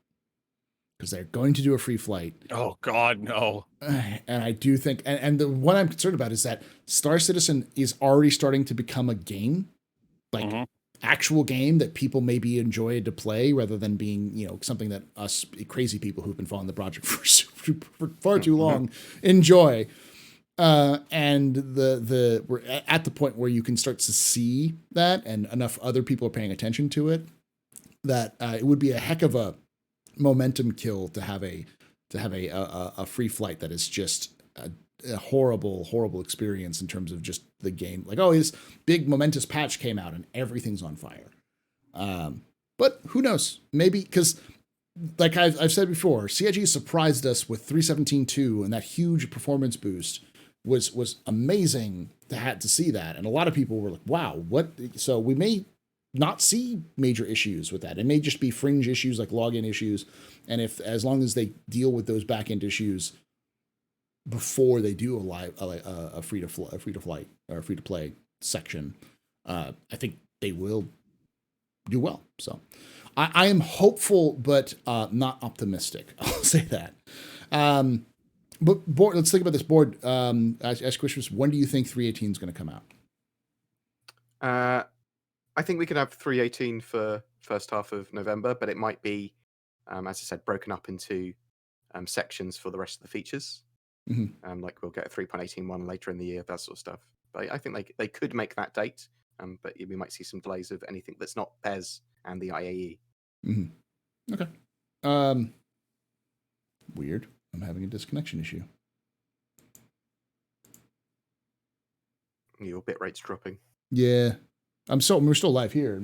Because they're going to do a free flight. Oh, God, no. And I do think, and the what I'm concerned about is that Star Citizen is already starting to become a game, like actual game that people maybe enjoy to play rather than being, something that us crazy people who've been following the project for far too long enjoy. And we're at the point where you can start to see that, and enough other people are paying attention to it, that it would be a heck of a momentum kill to have a free flight that is just a horrible experience in terms of just the game. Like, this big momentous patch came out and everything's on fire. But who knows? Maybe because, like I've said before, CIG surprised us with 317.2, and that huge performance boost was amazing to see that. And a lot of people were like, wow, what? So we may not see major issues with that. It may just be fringe issues like login issues. And as long as they deal with those back end issues before they do a free to play section, I think they will do well. So I am hopeful, but not optimistic. I'll say that. But Board, let's think about this. Board, ask questions. When do you think 318 is going to come out? I think we could have 318 for first half of November, but it might be, as I said, broken up into sections for the rest of the features. Like we'll get a 3.18 one later in the year, that sort of stuff. But I think they could make that date, but we might see some delays of anything that's not PES and the IAE. Okay. Weird. I'm having a disconnection issue. Your bit rate's dropping. Yeah. We're still live here.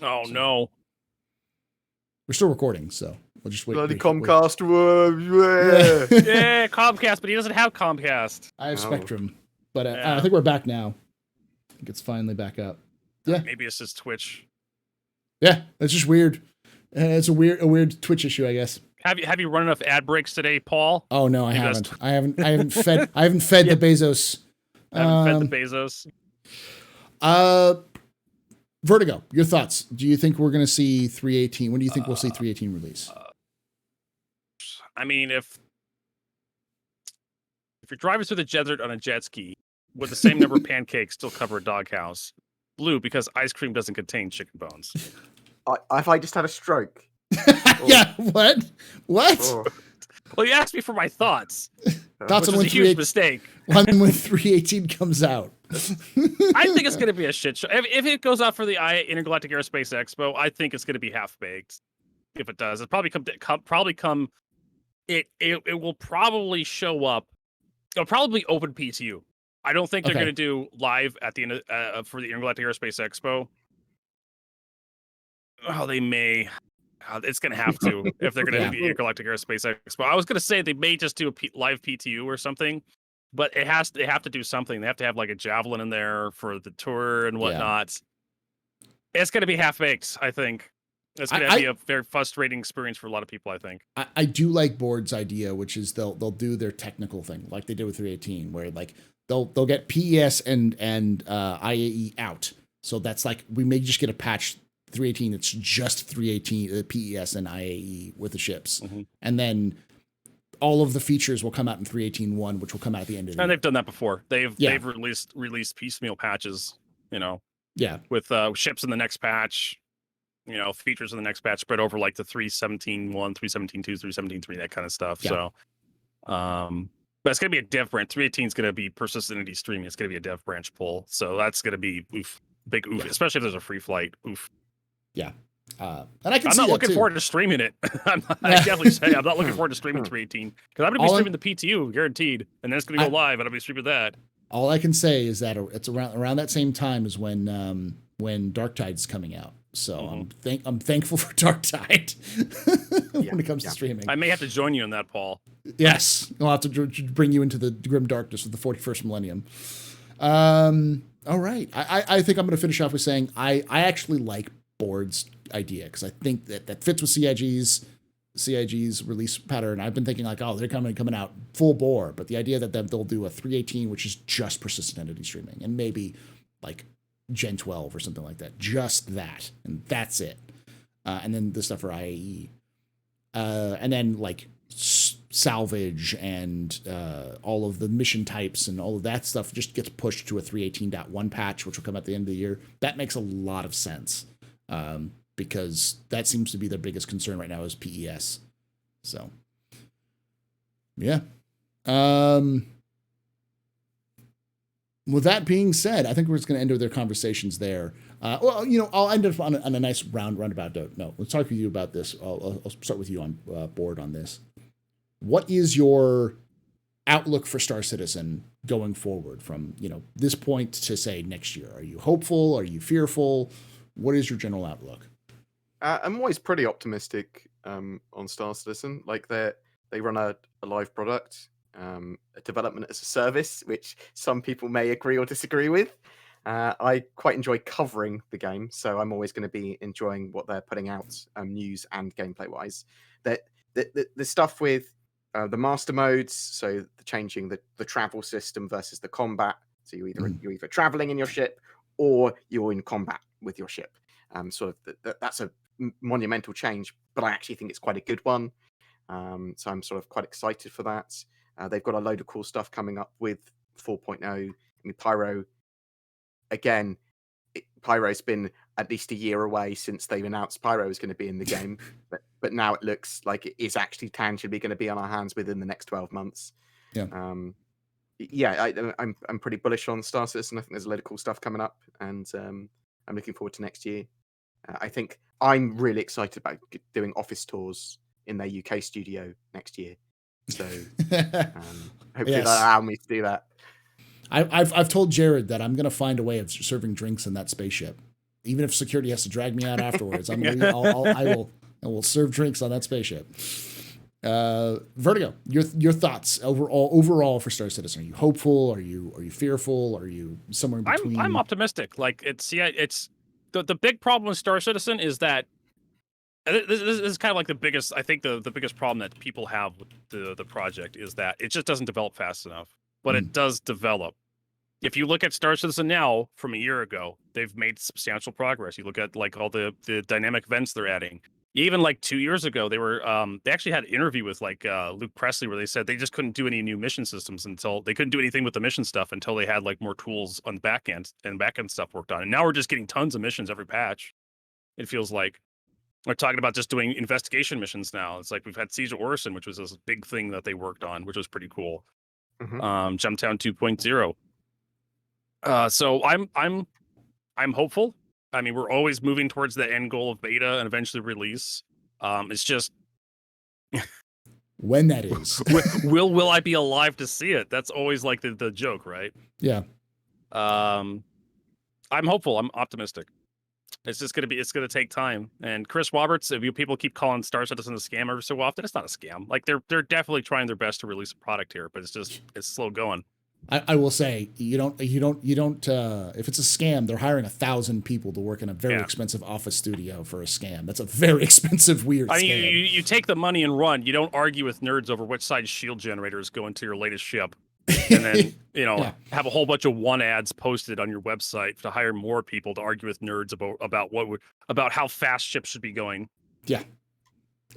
Oh, no. We're still recording, so we'll just wait. Bloody Comcast. Yeah, Comcast, but he doesn't have Comcast. I have Spectrum, but I think we're back now. I think it's finally back up. Yeah. Maybe it's just Twitch. Yeah, it's just weird. It's a weird Twitch issue, I guess. Have you run enough ad breaks today, Paul? Oh no, I haven't. I haven't fed the Bezos. Fed the Bezos. Vertigo, your thoughts. Do you think we're going to see 318? When do you think we'll see 318 release? I mean, if you're driving through the desert on a jet ski with the same number of pancakes still cover a doghouse, blue because ice cream doesn't contain chicken bones. If I just had a stroke. Yeah, what? Oh. Well, you asked me for my thoughts. Thoughts which is a huge mistake. When 318 comes out. I think it's going to be a shit show. If it goes out for the Intergalactic Aerospace Expo, I think it's going to be half baked. If it does, it will probably show up. It'll probably open PTU. I don't think they're going to do live at the end of, for the Intergalactic Aerospace Expo. Oh, they may. It's going to have to if they're going to do the Intergalactic Aerospace Expo. I was going to say they may just do a live PTU or something, but they have to do something. They have to have like a javelin in there for the tour and whatnot. It's going to be half baked, I think. It's going to be a very frustrating experience for a lot of people, I think. I do like Board's idea, which is they'll do their technical thing like they did with 318, where like they'll get PES and IAE out. So that's like we may just get a patch 318 that's just 318 PES and IAE with the ships, and then all of the features will come out in 318.1, which will come out at the end of the year. And they've done that before. They've released piecemeal patches, with ships in the next patch, features in the next patch spread over like the 317.1, 317.2, 317.3, that kind of stuff. Yeah. So, but it's going to be a dev branch. 318 is going to be persistentity streaming. It's going to be a dev branch pull. So that's going to be big oof, especially if there's a free flight. Oof. Yeah. And I'm not looking forward to streaming it. I definitely say I'm not looking forward to streaming 318 because I'm going to be streaming the PTU guaranteed, and then it's going to go live, and I'll be streaming that. All I can say is that it's around that same time as when Darktide's coming out. So I'm thankful for Darktide when it comes to streaming. I may have to join you in that, Paul. Yes, I'll have to bring you into the grim darkness of the 41st millennium. All right, I think I'm going to finish off with saying I actually like Board's idea because I think that fits with CIG's release pattern. I've been thinking like, oh, they're coming out full bore, but the idea that they'll do a 318, which is just persistent entity streaming, and maybe like Gen 12 or something like that, just that, and that's it. And then the stuff for IAE, and then like salvage and all of the mission types and all of that stuff just gets pushed to a 318.1 patch, which will come at the end of the year. That makes a lot of sense. Because that seems to be their biggest concern right now is PES. So, yeah. With that being said, I think we're just going to end with their conversations there. I'll end up on a nice roundabout note. No, let's talk with you about this. I'll start with you on Board on this. What is your outlook for Star Citizen going forward from, this point to say next year? Are you hopeful? Are you fearful? What is your general outlook? I'm always pretty optimistic on Star Citizen. Like they run a live product, a development as a service, which some people may agree or disagree with. I quite enjoy covering the game, so I'm always going to be enjoying what they're putting out, news and gameplay wise. The stuff with the master modes, so changing the travel system versus the combat. So you're either traveling in your ship or you're in combat with your ship. That's a monumental change, but I actually think it's quite a good one. So I'm sort of quite excited for that. They've got a load of cool stuff coming up with 4.0. I mean, Pyro, again, Pyro's been at least a year away since they've announced Pyro is going to be in the game, but now it looks like it is actually tangibly going to be on our hands within the next 12 months. Yeah. I'm pretty bullish on Star Citizen. I think there's a load of cool stuff coming up, and I'm looking forward to next year. I think I'm really excited about doing office tours in their UK studio next year. So hopefully they'll allow me to do that. I've told Jared that I'm going to find a way of serving drinks in that spaceship, even if security has to drag me out afterwards. I will serve drinks on that spaceship. Vertigo, your thoughts overall for Star Citizen? Are you hopeful? Are you fearful? Are you somewhere in between? I'm optimistic. Like it's the big problem with Star Citizen is that this is kind of like the biggest. I think the biggest problem that people have with the project is that it just doesn't develop fast enough. But it does develop. If you look at Star Citizen now from a year ago, they've made substantial progress. You look at like all the dynamic events they're adding. Even like 2 years ago, they were they actually had an interview with like Luke Presley where they said they just couldn't do any new mission systems until they couldn't do anything with the mission stuff until they had like more tools on the back end and back end stuff worked on. And now we're just getting tons of missions every patch. It feels like we're talking about just doing investigation missions now. It's like we've had Siege of Orison, which was this big thing that they worked on, which was pretty cool. Jumptown 2.0. So I'm hopeful. I mean, we're always moving towards the end goal of beta and eventually release. It's just when that is. will I be alive to see it? That's always like the joke, right? Yeah. I'm hopeful. I'm optimistic. It's gonna take time. And Chris Roberts, if people keep calling Star Citizen a scam every so often, it's not a scam. Like they're definitely trying their best to release a product here, but it's slow going. I will say you don't if it's a scam, they're hiring 1,000 people to work in a very expensive office studio for a scam. That's a very expensive, weird scam. You take the money and run. You don't argue with nerds over which side shield generators go into your latest ship. And then, have a whole bunch of one ads posted on your website to hire more people to argue with nerds about how fast ships should be going. Yeah.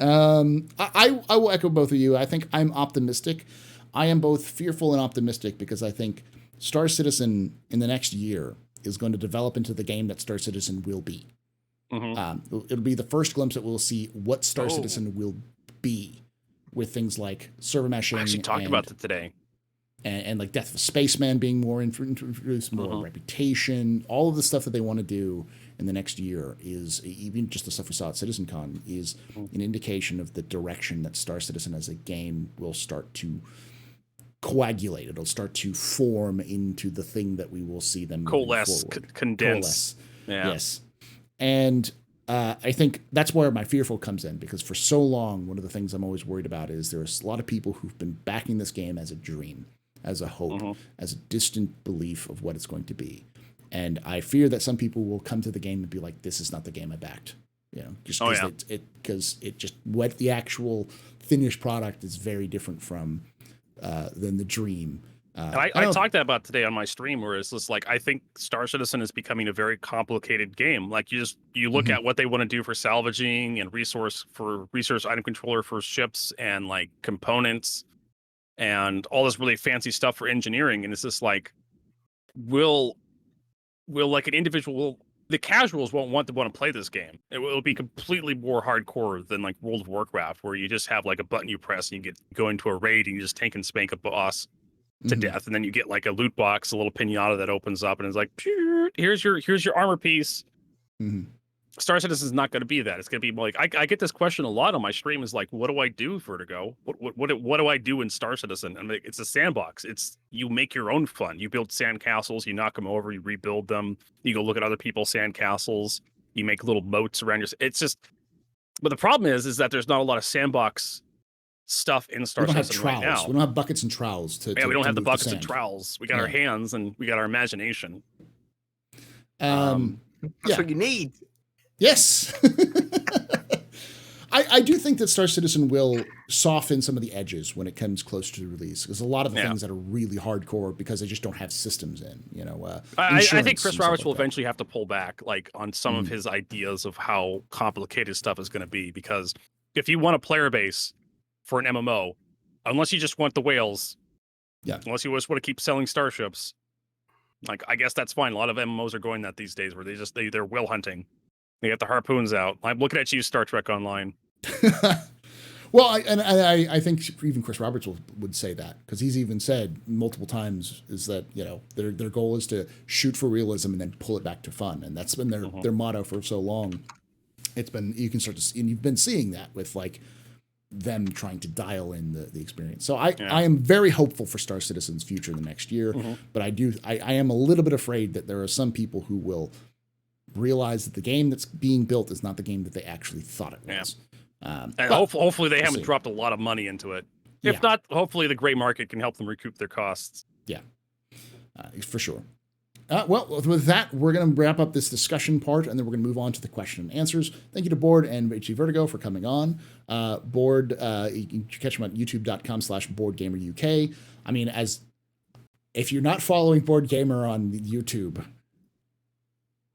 I will echo both of you. I think I'm optimistic. I am both fearful and optimistic because I think Star Citizen in the next year is going to develop into the game that Star Citizen will be. Mm-hmm. It'll be the first glimpse that we'll see what Star Citizen will be with things like server meshing. I actually talked about that today. And like Death of a Spaceman being more introduced, more reputation, all of the stuff that they want to do in the next year is, even just the stuff we saw at CitizenCon, is an indication of the direction that Star Citizen as a game will start to coagulate. It'll start to form into the thing that we will see them coalesce, condense. Yeah. Yes. And I think that's where my fearful comes in, because for so long, one of the things I'm always worried about is there's a lot of people who've been backing this game as a dream, as a hope, as a distant belief of what it's going to be. And I fear that some people will come to the game and be like, this is not the game I backed. Just because what the actual finished product is very different from than the dream. I talked about today on my stream, where it's just like, I think Star Citizen is becoming a very complicated game. Like you look at what they want to do for salvaging and resource item controller for ships and like components and all this really fancy stuff for engineering. And it's just like, will like an individual, the casuals won't want to play this game. It will be completely more hardcore than like World of Warcraft, where you just have like a button you press and you go into a raid and you just tank and spank a boss to death, and then you get like a loot box, a little pinata that opens up, and it's like, here's your armor piece. Star Citizen is not going to be that. It's going to be like, I get this question a lot on my stream, is like, what do I do, Vertigo? What do I do in Star Citizen? And it's a sandbox. It's, you make your own fun. You build sand castles, you knock them over, you rebuild them. You go look at other people's sand castles. You make little moats around your. It's just, but the problem is that there's not a lot of sandbox stuff in Star Citizen right now. We don't have buckets and trowels. We don't have the buckets and trowels. We got our hands and we got our imagination. That's what you need. Yes. I do think that Star Citizen will soften some of the edges when it comes close to the release, because a lot of the things that are really hardcore because they just don't have systems in, I think Chris Roberts will eventually have to pull back like on some of his ideas of how complicated stuff is going to be, because if you want a player base for an MMO, unless you just want the whales, unless you just want to keep selling starships, like, I guess that's fine. A lot of MMOs are going that these days, where they're whale hunting. They got the harpoons out. I'm looking at you, Star Trek Online. Well, I think even Chris Roberts would say that, because he's even said multiple times is that their goal is to shoot for realism and then pull it back to fun, and that's been their motto for so long. It's been, you can start to see, and you've been seeing that with like them trying to dial in the experience. So I am very hopeful for Star Citizen's future in the next year, but I am a little bit afraid that there are some people who will realize that the game that's being built is not the game that they actually thought it was. And hopefully they haven't dropped a lot of money into it. If not, hopefully the gray market can help them recoup their costs. Yeah, for sure. Well, with that, we're going to wrap up this discussion part, and then we're going to move on to the question and answers. Thank you to Bored and HCVertigo for coming on. Bored, you can catch them at youtube.com/BoredGamerUK. I mean, if you're not following BoredGamer on YouTube,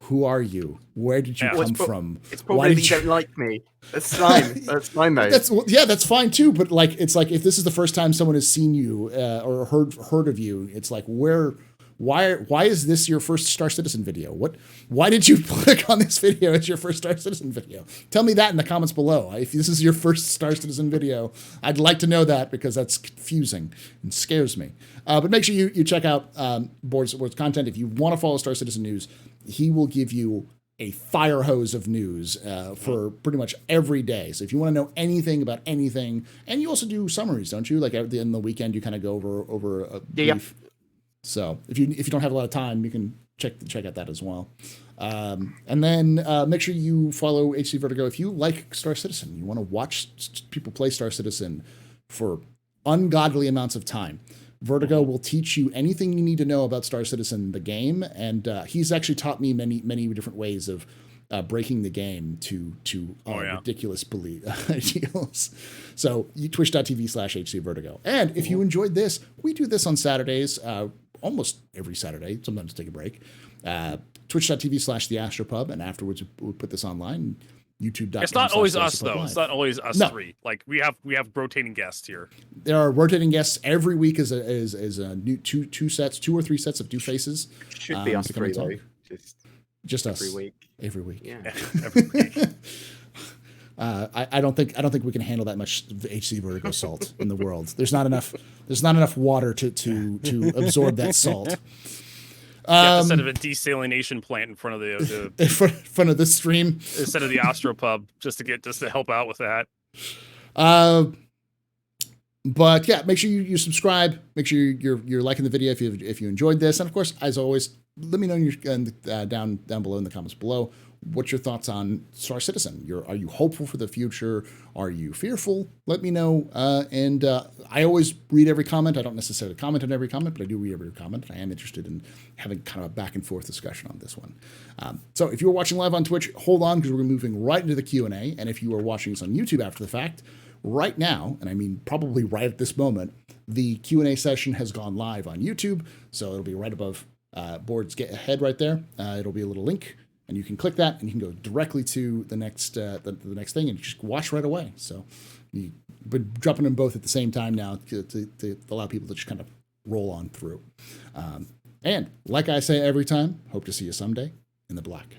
who are you? Where did you come from? It's probably you don't like me. That's fine. That's fine, though. That's fine too. But like, it's like, if this is the first time someone has seen you or heard of you, it's like, why is this your first Star Citizen video? Why did you click on this video as your first Star Citizen video? Tell me that in the comments below. If this is your first Star Citizen video, I'd like to know that, because that's confusing and scares me. But make sure you check out Bored's content. If you want to follow Star Citizen news, he will give you a fire hose of news for pretty much every day. So if you want to know anything about anything, and you also do summaries, don't you? Like in the weekend, you kind of go over a brief. So if you don't have a lot of time, you can check out that as well. And then make sure you follow HCVertigo if you like Star Citizen. You want to watch people play Star Citizen for ungodly amounts of time. Vertigo will teach you anything you need to know about Star Citizen, the game. And he's actually taught me many different ways of breaking the game to ridiculous ideals. So twitch.tv/HCVertigo. And if you enjoyed this, we do this on Saturdays, almost every Saturday. Sometimes take a break. Twitch.tv/TheAstroPub. And afterwards, we'll put this online. YouTube.com. It's not always us though. Live. It's not always us three. Like we have rotating guests here. There are rotating guests every week. Is a new two or three sets of new faces. Should be us three though. Just us every week. Every week. Yeah. Every week. I don't think we can handle that much HCVertigo salt in the world. There's not enough water to absorb that salt. You have to set up a desalination plant in front of the in front of the stream instead of the AstroPub just to help out with that. But yeah, make sure you subscribe. Make sure you're liking the video if you enjoyed this, and of course, as always, let me know down below in the comments below. What's your thoughts on Star Citizen? Are you hopeful for the future? Are you fearful? Let me know. And I always read every comment. I don't necessarily comment on every comment, but I do read every comment. I am interested in having kind of a back and forth discussion on this one. So if you're watching live on Twitch, hold on because we're moving right into the Q&A. And if you are watching this on YouTube after the fact, right now, and I mean probably right at this moment, the Q&A session has gone live on YouTube. So it'll be right above Board's head right there. It'll be a little link. And you can click that, and you can go directly to the next the next thing, and just watch right away. So you've been dropping them both at the same time now to allow people to just kind of roll on through. And like I say every time, hope to see you someday in the black.